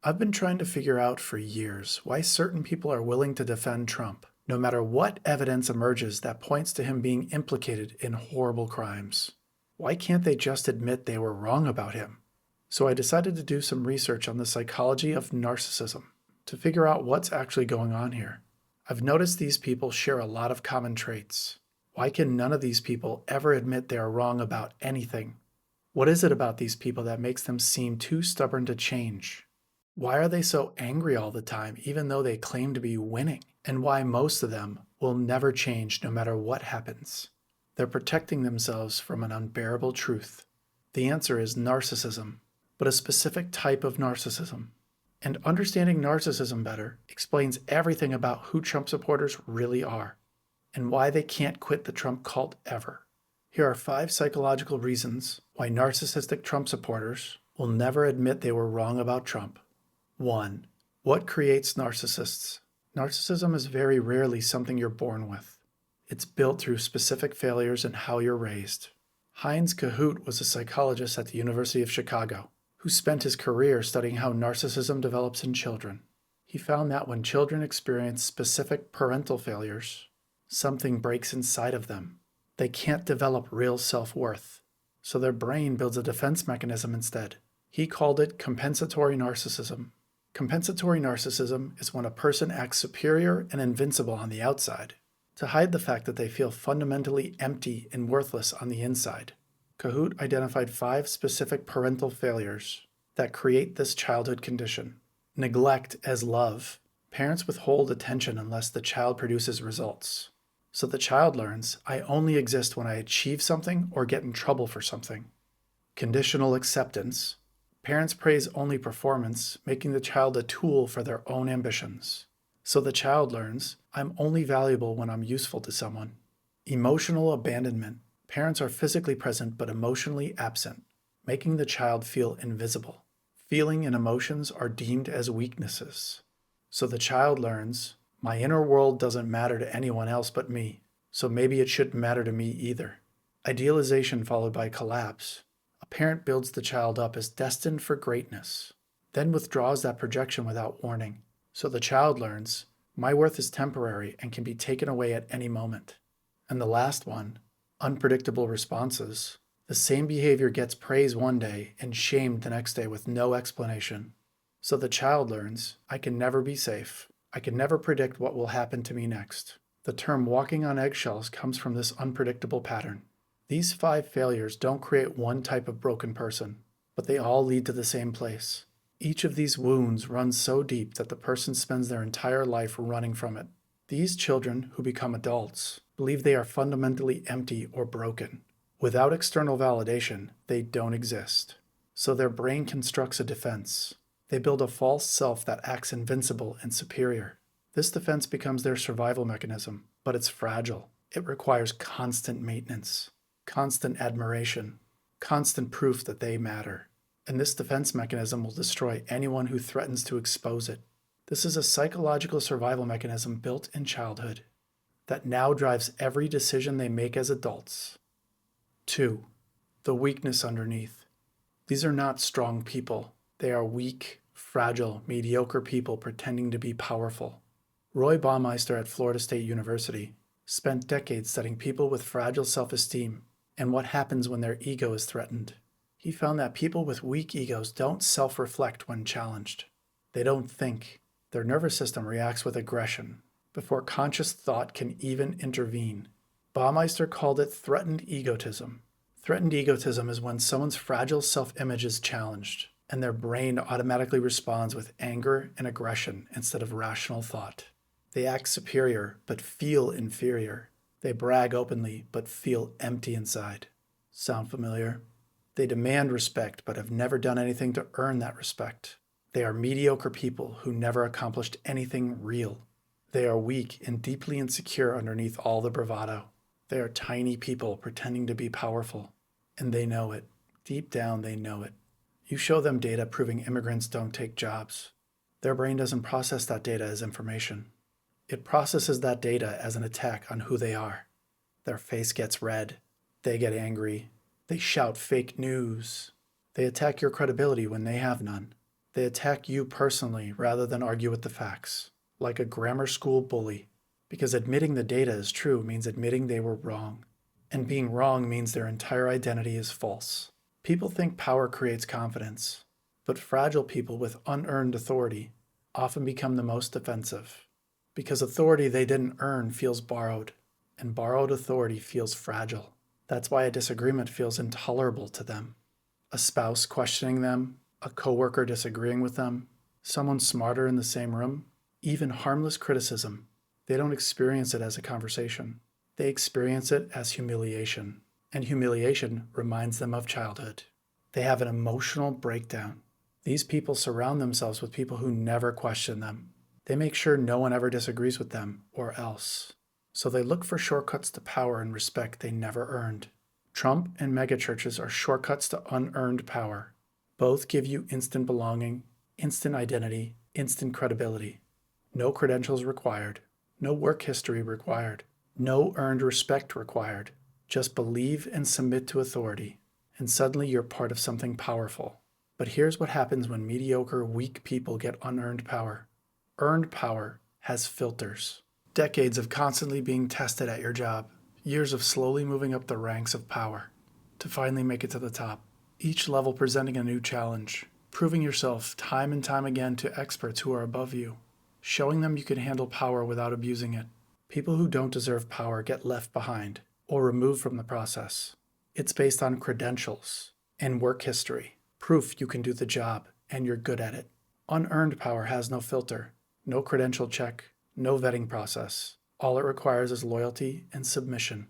I've been trying to figure out for years why certain people are willing to defend Trump, no matter what evidence emerges that points to him being implicated in horrible crimes. Why can't they just admit they were wrong about him? So I decided to do some research on the psychology of narcissism to figure out what's actually going on here. I've noticed these people share a lot of common traits. Why can none of these people ever admit they are wrong about anything? What is it about these people that makes them seem too stubborn to change? Why are they so angry all the time, even though they claim to be winning? And why most of them will never change no matter what happens? They're protecting themselves from an unbearable truth. The answer is narcissism, but a specific type of narcissism. And understanding narcissism better explains everything about who Trump supporters really are and why they can't quit the Trump cult ever. Here are 5 psychological reasons why narcissistic Trump supporters will never admit they were wrong about Trump. 1. What creates narcissists? Narcissism is very rarely something you're born with. It's built through specific failures in how you're raised. Heinz Cahoot was a psychologist at the University of Chicago who spent his career studying how narcissism develops in children. He found that when children experience specific parental failures, something breaks inside of them. They can't develop real self-worth, so their brain builds a defense mechanism instead. He called it compensatory narcissism. Compensatory narcissism is when a person acts superior and invincible on the outside to hide the fact that they feel fundamentally empty and worthless on the inside. Cahoot identified 5 specific parental failures that create this childhood condition. Neglect as love. Parents withhold attention unless the child produces results. So the child learns, I only exist when I achieve something or get in trouble for something. Conditional acceptance. Parents praise only performance, making the child a tool for their own ambitions. So the child learns, I'm only valuable when I'm useful to someone. Emotional abandonment. Parents are physically present but emotionally absent, making the child feel invisible. Feeling and emotions are deemed as weaknesses. So the child learns, my inner world doesn't matter to anyone else but me, so maybe it shouldn't matter to me either. Idealization followed by collapse. A parent builds the child up as destined for greatness, then withdraws that projection without warning. So the child learns, my worth is temporary and can be taken away at any moment. And the last one, unpredictable responses. The same behavior gets praise one day and shamed the next day with no explanation. So the child learns, I can never be safe. I can never predict what will happen to me next. The term walking on eggshells comes from this unpredictable pattern. These 5 failures don't create one type of broken person, but they all lead to the same place. Each of these wounds runs so deep that the person spends their entire life running from it. These children, who become adults, believe they are fundamentally empty or broken. Without external validation, they don't exist. So their brain constructs a defense. They build a false self that acts invincible and superior. This defense becomes their survival mechanism, but it's fragile. It requires constant maintenance, constant admiration, constant proof that they matter. And this defense mechanism will destroy anyone who threatens to expose it. This is a psychological survival mechanism built in childhood that now drives every decision they make as adults. 2. The weakness underneath. These are not strong people. They are weak, fragile, mediocre people pretending to be powerful. Roy Baumeister at Florida State University spent decades studying people with fragile self-esteem and what happens when their ego is threatened. He found that people with weak egos don't self-reflect when challenged. They don't think. Their nervous system reacts with aggression before conscious thought can even intervene. Baumeister called it threatened egotism. Threatened egotism is when someone's fragile self-image is challenged, and their brain automatically responds with anger and aggression instead of rational thought. They act superior, but feel inferior. They brag openly, but feel empty inside. Sound familiar? They demand respect, but have never done anything to earn that respect. They are mediocre people who never accomplished anything real. They are weak and deeply insecure underneath all the bravado. They are tiny people pretending to be powerful, and they know it. Deep down, they know it. You show them data proving immigrants don't take jobs. Their brain doesn't process that data as information. It processes that data as an attack on who they are. Their face gets red. They get angry. They shout fake news. They attack your credibility when they have none. They attack you personally rather than argue with the facts, like a grammar school bully, because admitting the data is true means admitting they were wrong. And being wrong means their entire identity is false. People think power creates confidence, but fragile people with unearned authority often become the most defensive, because authority they didn't earn feels borrowed, and borrowed authority feels fragile. That's why a disagreement feels intolerable to them. A spouse questioning them, a coworker disagreeing with them, someone smarter in the same room, even harmless criticism. They don't experience it as a conversation. They experience it as humiliation, and humiliation reminds them of childhood. They have an emotional breakdown. These people surround themselves with people who never question them. They make sure no one ever disagrees with them or else. So they look for shortcuts to power and respect they never earned. Trump and megachurches are shortcuts to unearned power. Both give you instant belonging, instant identity, instant credibility. No credentials required. No work history required. No earned respect required. Just believe and submit to authority, and suddenly you're part of something powerful. But here's what happens when mediocre, weak people get unearned power. Earned power has filters. Decades of constantly being tested at your job. Years of slowly moving up the ranks of power to finally make it to the top. Each level presenting a new challenge, proving yourself time and time again to experts who are above you, showing them you can handle power without abusing it. People who don't deserve power get left behind or removed from the process. It's based on credentials and work history, proof you can do the job and you're good at it. Unearned power has no filter, no credential check, no vetting process. All it requires is loyalty and submission.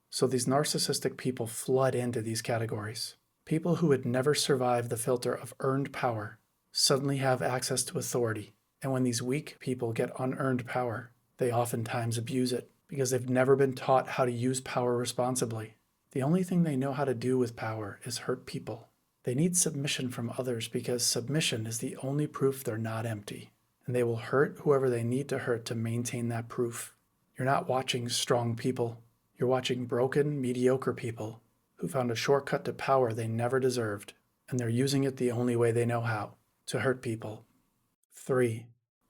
So these narcissistic people flood into these categories. People who would never survive the filter of earned power suddenly have access to authority. And when these weak people get unearned power, they oftentimes abuse it because they've never been taught how to use power responsibly. The only thing they know how to do with power is hurt people. They need submission from others because submission is the only proof they're not empty. And they will hurt whoever they need to hurt to maintain that proof. You're not watching strong people. You're watching broken, mediocre people who found a shortcut to power they never deserved, and they're using it the only way they know how, to hurt people. 3.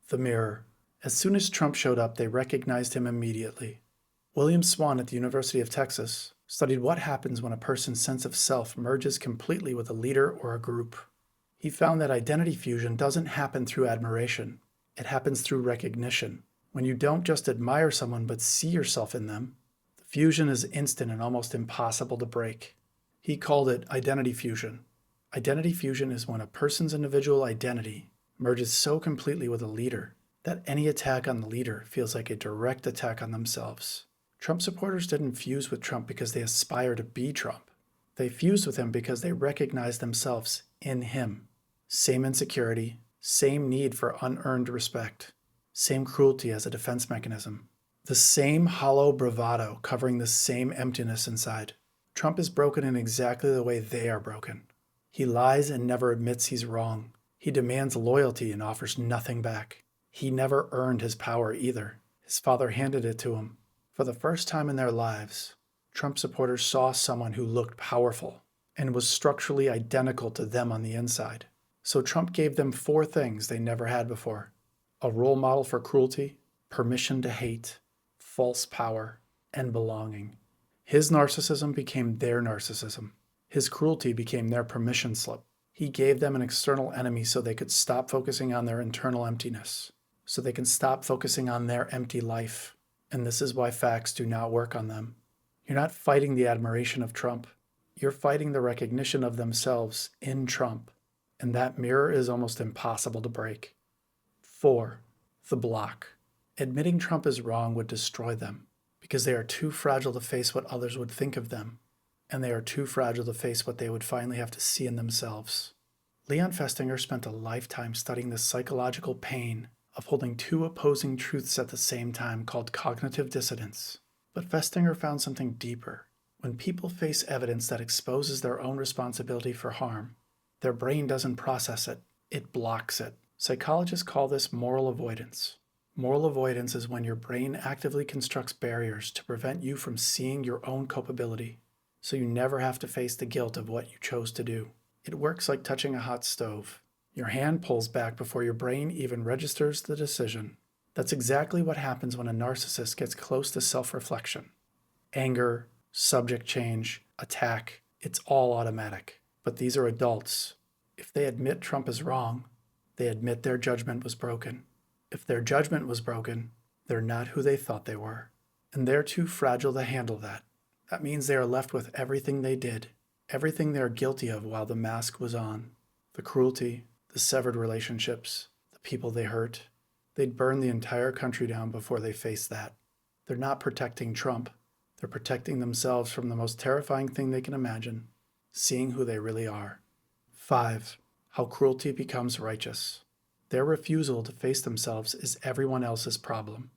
The mirror. As soon as Trump showed up, they recognized him immediately. William Swan at the University of Texas studied what happens when a person's sense of self merges completely with a leader or a group. He found that identity fusion doesn't happen through admiration. It happens through recognition. When you don't just admire someone but see yourself in them, the fusion is instant and almost impossible to break. He called it identity fusion. Identity fusion is when a person's individual identity merges so completely with a leader that any attack on the leader feels like a direct attack on themselves. Trump supporters didn't fuse with Trump because they aspire to be Trump. They fused with him because they recognize themselves in him. Same insecurity, same need for unearned respect, same cruelty as a defense mechanism. The same hollow bravado covering the same emptiness inside. Trump is broken in exactly the way they are broken. He lies and never admits he's wrong. He demands loyalty and offers nothing back. He never earned his power either. His father handed it to him. For the first time in their lives, Trump supporters saw someone who looked powerful and was structurally identical to them on the inside. So Trump gave them 4 things they never had before: a role model for cruelty, permission to hate, false power, and belonging. His narcissism became their narcissism. His cruelty became their permission slip. He gave them an external enemy so they could stop focusing on their internal emptiness, so they can stop focusing on their empty life. And this is why facts do not work on them. You're not fighting the admiration of Trump. You're fighting the recognition of themselves in Trump. And that mirror is almost impossible to break. 4. The block. Admitting Trump is wrong would destroy them because they are too fragile to face what others would think of them, and they are too fragile to face what they would finally have to see in themselves. Leon Festinger spent a lifetime studying the psychological pain of holding 2 opposing truths at the same time, called cognitive dissonance. But Festinger found something deeper. When people face evidence that exposes their own responsibility for harm, their brain doesn't process it, it blocks it. Psychologists call this moral avoidance. Moral avoidance is when your brain actively constructs barriers to prevent you from seeing your own culpability, so you never have to face the guilt of what you chose to do. It works like touching a hot stove. Your hand pulls back before your brain even registers the decision. That's exactly what happens when a narcissist gets close to self-reflection. Anger, subject change, attack, it's all automatic. But these are adults. If they admit Trump is wrong, they admit their judgment was broken. If their judgment was broken, they're not who they thought they were. And they're too fragile to handle that. That means they are left with everything they did, everything they're guilty of while the mask was on. The cruelty, the severed relationships, the people they hurt. They'd burn the entire country down before they face that. They're not protecting Trump. They're protecting themselves from the most terrifying thing they can imagine, seeing who they really are. 5. How cruelty becomes righteous. Their refusal to face themselves is everyone else's problem.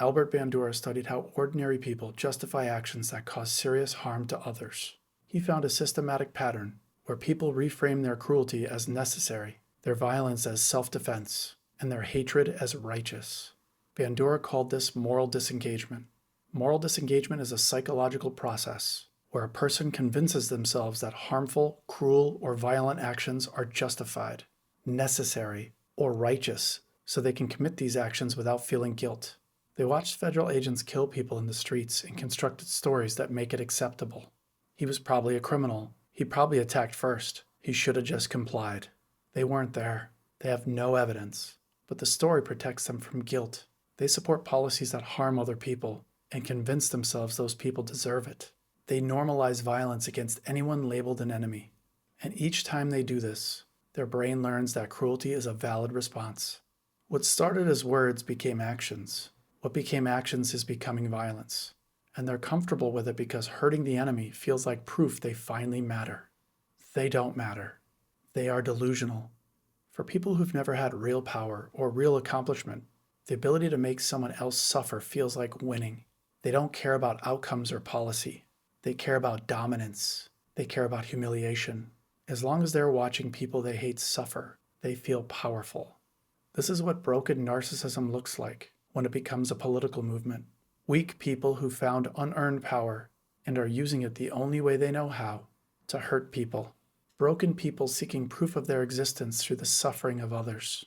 Albert Bandura studied how ordinary people justify actions that cause serious harm to others. He found a systematic pattern where people reframe their cruelty as necessary, their violence as self-defense, and their hatred as righteous. Bandura called this moral disengagement. Moral disengagement is a psychological process where a person convinces themselves that harmful, cruel, or violent actions are justified, necessary, or righteous, so they can commit these actions without feeling guilt. They watched federal agents kill people in the streets and constructed stories that make it acceptable. He was probably a criminal. He probably attacked first. He should have just complied. They weren't there. They have no evidence. But the story protects them from guilt. They support policies that harm other people and convince themselves those people deserve it. They normalize violence against anyone labeled an enemy. And each time they do this, their brain learns that cruelty is a valid response. What started as words became actions. What became actions is becoming violence. And they're comfortable with it because hurting the enemy feels like proof they finally matter. They don't matter. They are delusional. For people who've never had real power or real accomplishment, the ability to make someone else suffer feels like winning. They don't care about outcomes or policy. They care about dominance. They care about humiliation. As long as they're watching people they hate suffer, they feel powerful. This is what broken narcissism looks like when it becomes a political movement. Weak people who found unearned power and are using it the only way they know how, to hurt people. Broken people seeking proof of their existence through the suffering of others.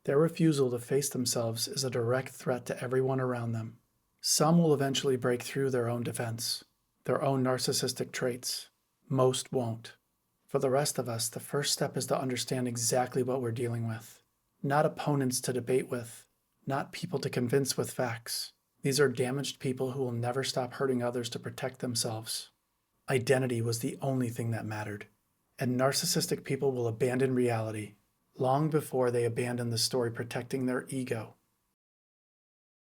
Their refusal to face themselves is a direct threat to everyone around them. Some will eventually break through their own defense, their own narcissistic traits. Most won't. For the rest of us, the first step is to understand exactly what we're dealing with. Not opponents to debate with, not people to convince with facts. These are damaged people who will never stop hurting others to protect themselves. Identity was the only thing that mattered. And narcissistic people will abandon reality long before they abandon the story protecting their ego.